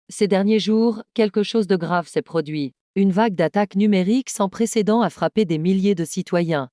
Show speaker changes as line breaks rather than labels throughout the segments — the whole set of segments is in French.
Ces derniers jours, quelque chose de grave s'est produit. Une vague d'attaques numériques sans précédent a frappé des milliers de citoyens.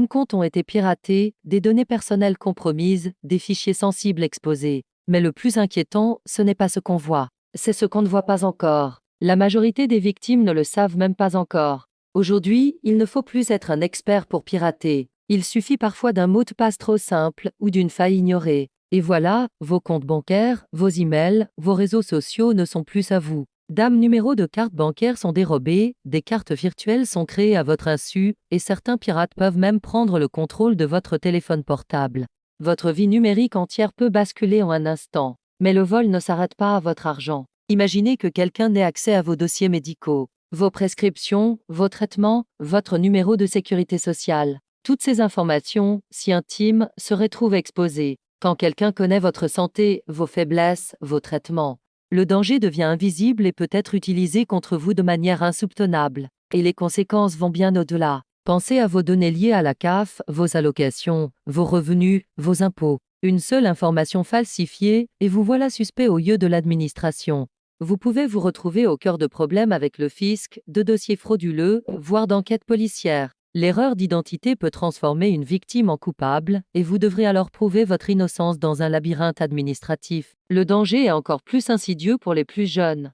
Comptes ont été piratés, des données personnelles compromises, des fichiers sensibles exposés. Mais le plus inquiétant, ce n'est pas ce qu'on voit. C'est ce qu'on ne voit pas encore. La majorité des victimes ne le savent même pas encore. Aujourd'hui, il ne faut plus être un expert pour pirater. Il suffit parfois d'un mot de passe trop simple ou d'une faille ignorée. Et voilà, vos comptes bancaires, vos emails, vos réseaux sociaux ne sont plus à vous. Numéros de cartes bancaires sont dérobés, des cartes virtuelles sont créées à votre insu, et certains pirates peuvent même prendre le contrôle de votre téléphone portable. Votre vie numérique entière peut basculer en un instant. Mais le vol ne s'arrête pas à votre argent. Imaginez que quelqu'un n'ait accès à vos dossiers médicaux, vos prescriptions, vos traitements, votre numéro de sécurité sociale. Toutes ces informations, si intimes, se retrouvent exposées. Quand quelqu'un connaît votre santé, vos faiblesses, vos traitements, le danger devient invisible et peut être utilisé contre vous de manière insoupçonnable. Et les conséquences vont bien au-delà. Pensez à vos données liées à la CAF, vos allocations, vos revenus, vos impôts. Une seule information falsifiée, et vous voilà suspect aux yeux de l'administration. Vous pouvez vous retrouver au cœur de problèmes avec le fisc, de dossiers frauduleux, voire d'enquêtes policières. L'erreur d'identité peut transformer une victime en coupable, et vous devrez alors prouver votre innocence dans un labyrinthe administratif. Le danger est encore plus insidieux pour les plus jeunes.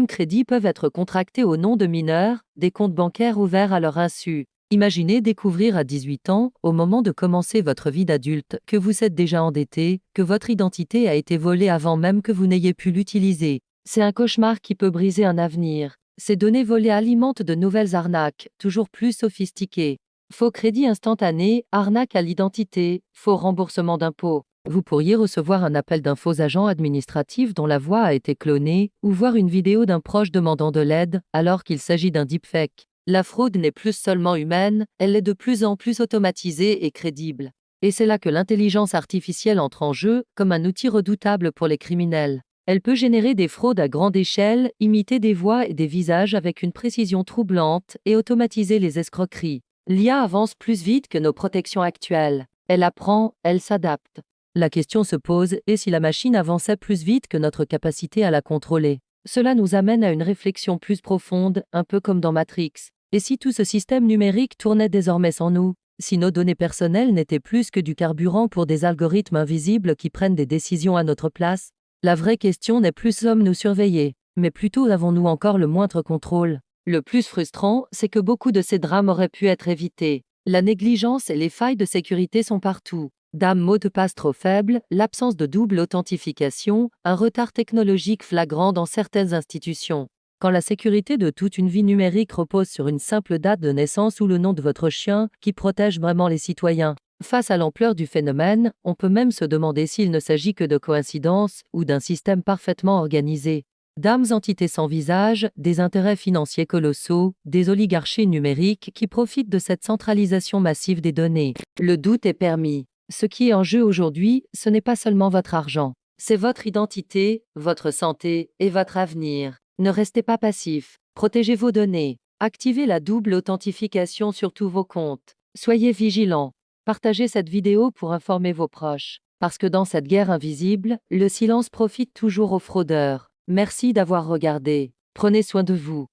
Crédits peuvent être contractés au nom de mineurs, des comptes bancaires ouverts à leur insu. Imaginez découvrir à 18 ans, au moment de commencer votre vie d'adulte, que vous êtes déjà endetté, que votre identité a été volée avant même que vous n'ayez pu l'utiliser. C'est un cauchemar qui peut briser un avenir. Ces données volées alimentent de nouvelles arnaques, toujours plus sophistiquées. Faux crédit instantané, arnaque à l'identité, faux remboursement d'impôts. Vous pourriez recevoir un appel d'un faux agent administratif dont la voix a été clonée, ou voir une vidéo d'un proche demandant de l'aide, alors qu'il s'agit d'un deepfake. La fraude n'est plus seulement humaine, elle est de plus en plus automatisée et crédible. Et c'est là que l'intelligence artificielle entre en jeu, comme un outil redoutable pour les criminels. Elle peut générer des fraudes à grande échelle, imiter des voix et des visages avec une précision troublante et automatiser les escroqueries. L'IA avance plus vite que nos protections actuelles. Elle apprend, elle s'adapte. La question se pose, et si la machine avançait plus vite que notre capacité à la contrôler? Cela nous amène à une réflexion plus profonde, un peu comme dans Matrix. Et si tout ce système numérique tournait désormais sans nous? Si nos données personnelles n'étaient plus que du carburant pour des algorithmes invisibles qui prennent des décisions à notre place? La vraie question n'est plus sommes-nous surveillés, mais plutôt avons-nous encore le moindre contrôle? Le plus frustrant, c'est que beaucoup de ces drames auraient pu être évités. La négligence et les failles de sécurité sont partout. Mots de passe trop faibles, l'absence de double authentification, un retard technologique flagrant dans certaines institutions. Quand la sécurité de toute une vie numérique repose sur une simple date de naissance ou le nom de votre chien, qui protège vraiment les citoyens? Face à l'ampleur du phénomène, on peut même se demander s'il ne s'agit que de coïncidence ou d'un système parfaitement organisé. Entités sans visage, des intérêts financiers colossaux, des oligarchies numériques qui profitent de cette centralisation massive des données. Le doute est permis. Ce qui est en jeu aujourd'hui, ce n'est pas seulement votre argent. C'est votre identité, votre santé et votre avenir. Ne restez pas passif. Protégez vos données. Activez la double authentification sur tous vos comptes. Soyez vigilants. Partagez cette vidéo pour informer vos proches. Parce que dans cette guerre invisible, le silence profite toujours aux fraudeurs. Merci d'avoir regardé. Prenez soin de vous.